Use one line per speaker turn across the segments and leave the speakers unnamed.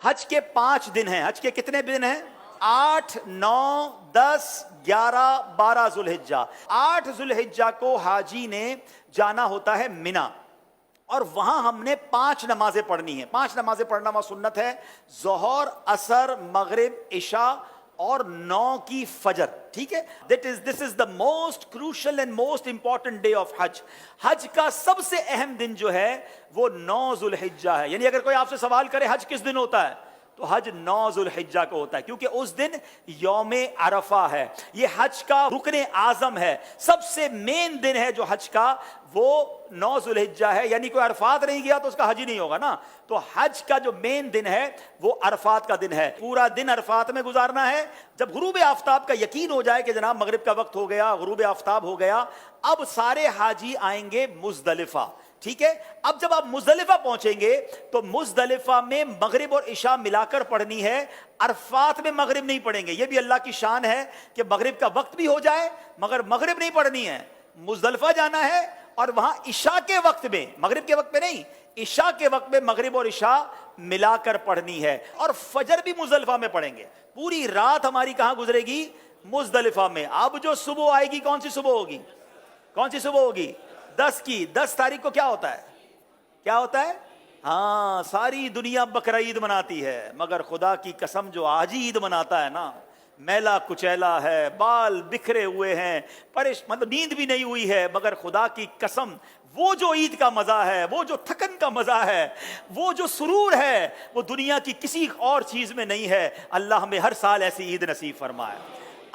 हज के 5 दिन हैं। हज के कितने दिन हैं? 8, 9, 10, 11, 12 जुल्हिज्जा। 8 जुल्हिज्जा को हाजी ने जाना होता है मिना, और वहां हमने 5 नमाजें पढ़नी है। 5 नमाजें पढ़ना वहां सुन्नत है, जोहर, असर, मगरिब, इशा और 9 की फजर। ठीक है, this is the most crucial and most important day of हज। हज का सबसे अहम दिन जो है वो 9 जुल्हिज्जा है। यानी अगर कोई आपसे सवाल करे हज किस दिन होता है, तो हज 9 जुल्हिज्जा को होता है, क्योंकि उस दिन यौमे अरफा है। ये हज का रुकने आजम है, सबसे मेन दिन है जो हज का, वो 9 जुल्हिज्जा है। यानी कोई अरफात नहीं गया तो उसका हज ही नहीं होगा ना। तो हज का जो मेन दिन है वो अरफात का दिन है। पूरा दिन अरफात में गुजारना है। जब गुरूब आफ्ताब का यकीन हो जाए कि जनाब मगरिब का वक्त हो गया, गुरूब आफ्ताब हो गया, अब सारे हाजी आएंगे मुजदलिफा। ठीक है, अब जब आप मुजदलिफा पहुंचेंगे तो मुजदलिफा में मगरिब और इशा मिलाकर पढ़नी है, अरफात में मगरिब नहीं पढ़ेंगे। यह भी अल्लाह की शान है कि मगरिब का वक्त भी हो जाए मगर मगरिब नहीं पढ़नी है। मुजदलिफा जाना है और वहां इशा के वक्त में, मगरिब के वक्त में नहीं, इशा के वक्त में मगरिब और इशा मिलाकर पढ़नी है। और फजर भी मुजदलिफा में पढ़ेंगे। पूरी रात हमारी कहां गुजरेगी? मुजदलिफा में। अब जो सुबह आएगी, कौन सी सुबह होगी? कौन सी सुबह होगी? 10 की। 10 तारीख को क्या होता है? क्या होता है? हाँ, सारी दुनिया बकरा ईद मनाती है, मगर खुदा की कसम जो आज ही ईद मनाता है ना, मैला कुचैला है, बाल बिखरे हुए हैं, मतलब नींद भी नहीं हुई है, मगर खुदा की कसम वो जो ईद का मजा है, वो जो थकन का मजा है, वो जो सुरूर है, वो दुनिया की किसी और चीज में नहीं है। अल्लाह हमें हर साल ऐसी ईद नसीब फरमाए।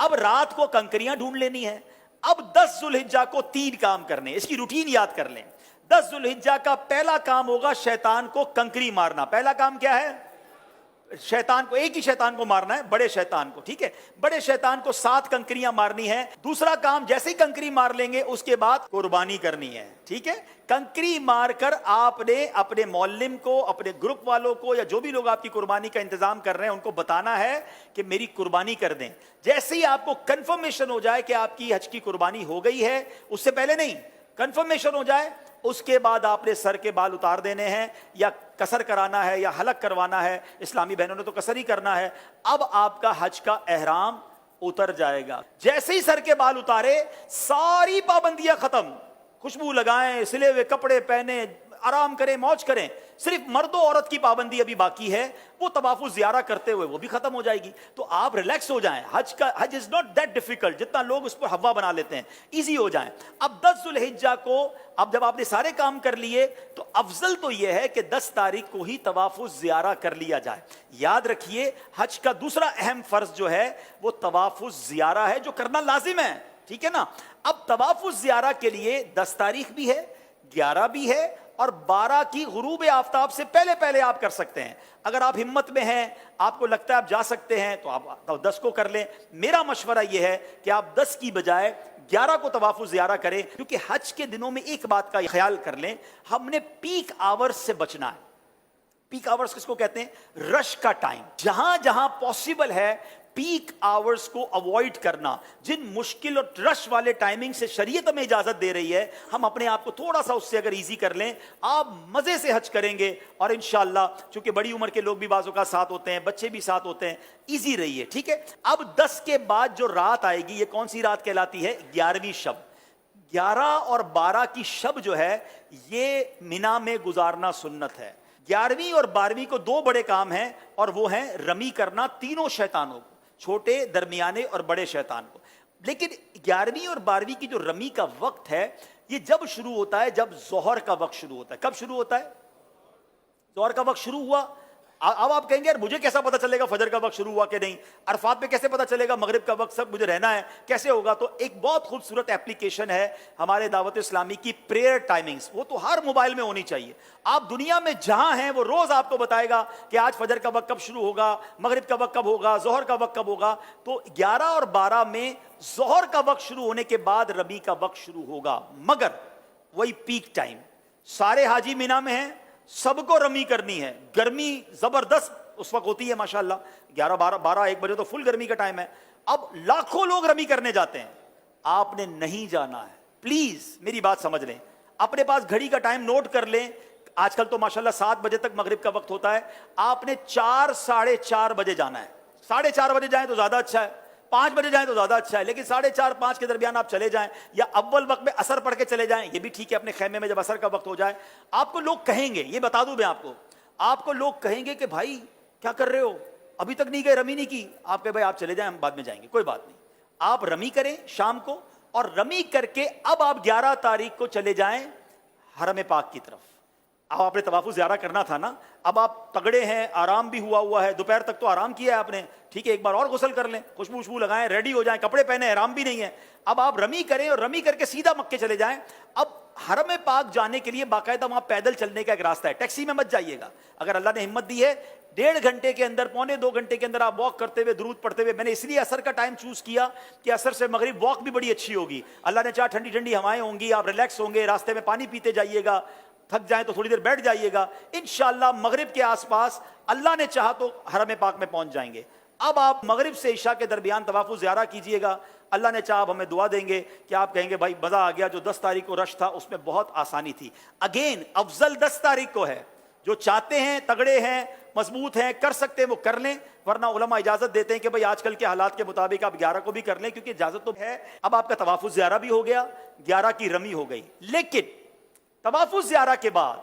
अब रात को कंकरियां ढूंढ लेनी है। अब 10 जुल्हिज्जा को 3 काम करने, इसकी रूटीन याद कर लें। 10 जुल्हिज्जा का पहला काम होगा शैतान को कंकरी मारना। पहला काम क्या है? शैतान को, एक ही शैतान को मारना है, बड़े शैतान को। ठीक है, बड़े शैतान को 7 कंकरियां मारनी है। दूसरा काम, जैसे ही कंकरी मार लेंगे उसके बाद कुर्बानी करनी है। ठीक है, कंकरी मारकर आपने अपने मौल्लिम को, अपने ग्रुप वालों को, या जो भी लोग आपकी कुर्बानी का इंतजाम कर रहे हैं उनको बताना है कि मेरी कुर्बानी कर दें। जैसे ही आपको कंफर्मेशन हो जाए कि आपकी हज की कुर्बानी हो गई है, उससे पहले नहीं, कंफर्मेशन हो जाए, उसके बाद आपने सर के बाल उतार देने हैं, या कसर कराना है या हलक करवाना है। इस्लामी बहनों ने तो कसर ही करना है। अब आपका हज का एहराम उतर जाएगा। जैसे ही सर के बाल उतारे, सारी पाबंदियां खत्म। खुशबू लगाएं, सिले हुए कपड़े पहने, आराम करें, मौज करें। सिर्फ मर्द और औरत की पाबंदी अभी बाकी है, वो तवाफुल ज़ियारा करते हुए वो भी खत्म हो जाएगी। तो आप रिलैक्स हो जाएं। हज इज नॉट दैट डिफिकल्ट जितना लोग उस पर हवा बना लेते हैं। इजी हो जाएं। अब 10 जुल्हिज्जा को, अब जब आपने सारे काम कर लिए, तो अफजल तो यह है कि 10 तारीख को ही तवाफुल ज़ियारा कर लिया जाए। याद रखिए, हज का दूसरा अहम फर्ज जो है वो तवाफुल ज़ियारा है, जो करना लाजिम है। ठीक है ना। अब तवाफुल ज़ियारा के लिए 10 तारीख भी है, 11 भी है, और 12 की गुरूब आफ्ताब से पहले पहले आप कर सकते हैं। अगर आप हिम्मत में हैं, आपको लगता है आप जा सकते हैं, तो आप 10 को कर लें। मेरा मशवरा यह है कि आप 10 की बजाय 11 को तवाफुल ज़ियारा करें, क्योंकि हज के दिनों में एक बात का ख्याल कर लें, हमने पीक आवर्स से बचना है। पीक आवर्स किसको कहते हैं? रश का टाइम। जहां जहां पॉसिबल है पीक आवर्स को अवॉइड करना। जिन मुश्किल और रश वाले टाइमिंग से शरीयत में इजाजत दे रही है, हम अपने आप को थोड़ा सा उससे अगर इजी कर लें, आप मजे से हज करेंगे। और इंशाअल्लाह, चूंकि बड़ी उम्र के लोग भी बाजों का साथ होते हैं, बच्चे भी साथ होते हैं, इजी रही है। ठीक है, अब 10 के बाद जो रात आएगी, ये कौन सी रात कहलाती है? 11वीं शब। 11 और 12 की शब जो है, ये मिना में गुजारना सुन्नत है। 11वीं और 12वीं को 2 बड़े काम हैं, और वो हैं रमी करना तीनों शैतानों को, छोटे, दरमियाने और बड़े शैतान को। लेकिन 11वीं और 12वीं की जो रमी का वक्त है, ये जब शुरू होता है, जब जोहर का वक्त शुरू होता है। कब शुरू होता है? जोहर का वक्त शुरू हुआ। अब आप कहेंगे यार मुझे कैसा पता चलेगा फजर का वक्त शुरू हुआ कि नहीं, अरफात पे कैसे पता चलेगा मगरिब का वक्त, सब मुझे रहना है, कैसे होगा? तो एक बहुत खूबसूरत एप्लीकेशन है हमारे दावत इस्लामी की, प्रेयर टाइमिंग्स। वो तो हर मोबाइल में होनी चाहिए। आप दुनिया में जहां हैं, वो रोज आपको बताएगा कि आज फजर का वक्त कब शुरू होगा, मगरिब का वक्त कब होगा, जोहर का वक्त कब होगा। तो 11 और 12 में जोहर का वक्त शुरू होने के बाद रबी का वक्त शुरू होगा, मगर वही पीक टाइम। सारे हाजी मीना में हैं, सबको रमी करनी है। गर्मी जबरदस्त उस वक्त होती है माशाल्लाह, 11, 12, 1 बजे तो फुल गर्मी का टाइम है। अब लाखों लोग रमी करने जाते हैं, आपने नहीं जाना है। प्लीज मेरी बात समझ लें, अपने पास घड़ी का टाइम नोट कर लें। آج کل تو ماشاءاللہ 7 بجے تک مغرب کا وقت ہوتا ہے، آپ نے 4 ساڑھے 4 بجے جانا ہے. 4:30 بجے جائیں تو زیادہ اچھا ہے، 5 بجے جائیں تو زیادہ اچھا ہے، لیکن 4:30 5 کے درمیان آپ چلے جائیں، یا اول وقت میں عصر پڑھ کے چلے جائیں، یہ بھی ٹھیک ہے. اپنے خیمے میں جب عصر کا وقت ہو جائے، آپ کو لوگ کہیں گے، یہ بتا دوں میں آپ کو لوگ کہیں گے کہ بھائی کیا کر رہے ہو، ابھی تک نہیں گئے، رمی نہیں کی. آپ کہ بھائی آپ چلے جائیں، ہم بعد میں جائیں گے، کوئی بات نہیں. آپ رمی کریں شام کو، اور رمی کر کے اب آپ 11 تاریخ کو چلے جائیں حرم پاک کی طرف. اب آپ نے طواف زیارہ کرنا تھا نا، اب آپ تگڑے ہیں، آرام بھی ہوا ہے، دوپہر تک تو آرام کیا ہے آپ نے، ٹھیک ہے، ایک بار اور غسل کر لیں، خوشبو لگائیں، ریڈی ہو جائیں، کپڑے پہنے، احرام بھی نہیں ہے. اب آپ رمی کریں اور رمی کر کے سیدھا مکے چلے جائیں. اب حرم پاک جانے کے لیے باقاعدہ وہاں پیدل چلنے کا ایک راستہ ہے، ٹیکسی میں مت جائیے گا. اگر اللہ نے ہمت دی ہے 1.5 گھنٹے کے اندر، 1.25 گھنٹے کے اندر آپ واک کرتے ہوئے، درود پڑھتے ہوئے. میں نے اس لیے عصر کا ٹائم چوز کیا کہ عصر سے مغرب واک بھی بڑی اچھی ہوگی، اللہ نے چاہا ٹھنڈی ٹھنڈی ہوائیں ہوں گی، آپ ریلیکس ہوں گے، راستے میں پانی پیتے جائیے گا، تھک جائیں تو تھوڑی دیر بیٹھ جائیے گا، انشاءاللہ مغرب کے آس پاس اللہ نے چاہا تو حرم پاک میں پہنچ جائیں گے. اب آپ مغرب سے عشاء کے درمیان طواف زیارہ کیجئے گا. اللہ نے چاہا اب ہمیں دعا دیں گے کہ آپ کہیں گے بھائی مزہ آ گیا، جو 10 تاریخ کو رش تھا اس میں بہت آسانی تھی. اگین افضل 10 تاریخ کو ہے، جو چاہتے ہیں، تگڑے ہیں، مضبوط ہیں، کر سکتے ہیں وہ کر لیں، ورنہ علماء اجازت دیتے ہیں کہ بھائی آج کل کے حالات کے مطابق آپ 11 کو بھی کر لیں، کیونکہ اجازت تو ہے. اب آپ کا طواف زیارہ بھی ہو گیا، 11 کی رمی ہو گئی. لیکن طواف زیارہ کے بعد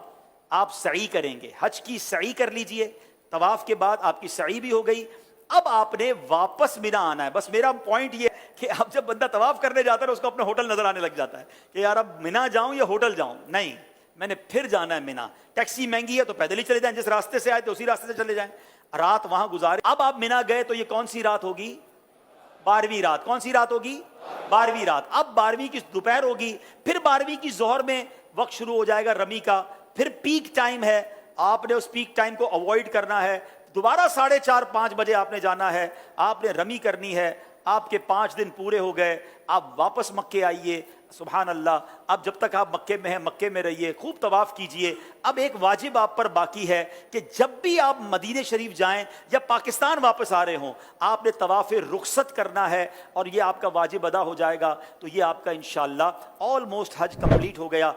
آپ سعی کریں گے، حج کی سعی کر لیجئے. طواف کے بعد آپ کی سعی بھی ہو گئی، اب آپ نے واپس مینا آنا ہے. بس میرا پوائنٹ یہ کہ اب جب بندہ طواف کرنے جاتا ہے اس کو اپنا ہوٹل نظر آنے لگ جاتا ہے کہ یار اب مینا جاؤں یا ہوٹل جاؤں. نہیں، میں نے پھر جانا ہے مینا. ٹیکسی مہنگی ہے تو پیدل ہی چلے جائیں، جس راستے سے آئے تو اسی راستے سے چلے جائیں، رات وہاں گزارے. اب آپ مینا گئے تو یہ کون سی رات ہوگی؟ 12ویں رات. کون سی رات ہوگی؟ 12ویں رات. اب 12ویں کی دوپہر ہوگی، پھر 12ویں کی ظہر میں وقت شروع ہو جائے گا رمی کا. پھر پیک ٹائم ہے، آپ نے اس پیک ٹائم کو اوائڈ کرنا ہے. دوبارہ 4:30 5 بجے آپ نے جانا ہے، آپ نے رمی کرنی ہے. آپ کے 5 دن پورے ہو گئے، آپ واپس مکے آئیے. سبحان اللہ. اب جب تک آپ مکے میں ہیں مکے میں رہیے، خوب طواف کیجئے. اب ایک واجب آپ پر باقی ہے کہ جب بھی آپ مدینہ شریف جائیں یا پاکستان واپس آ رہے ہوں، آپ نے طواف رخصت کرنا ہے، اور یہ آپ کا واجب ادا ہو جائے گا. تو یہ آپ کا انشاءاللہ آلموسٹ حج کمپلیٹ ہو گیا.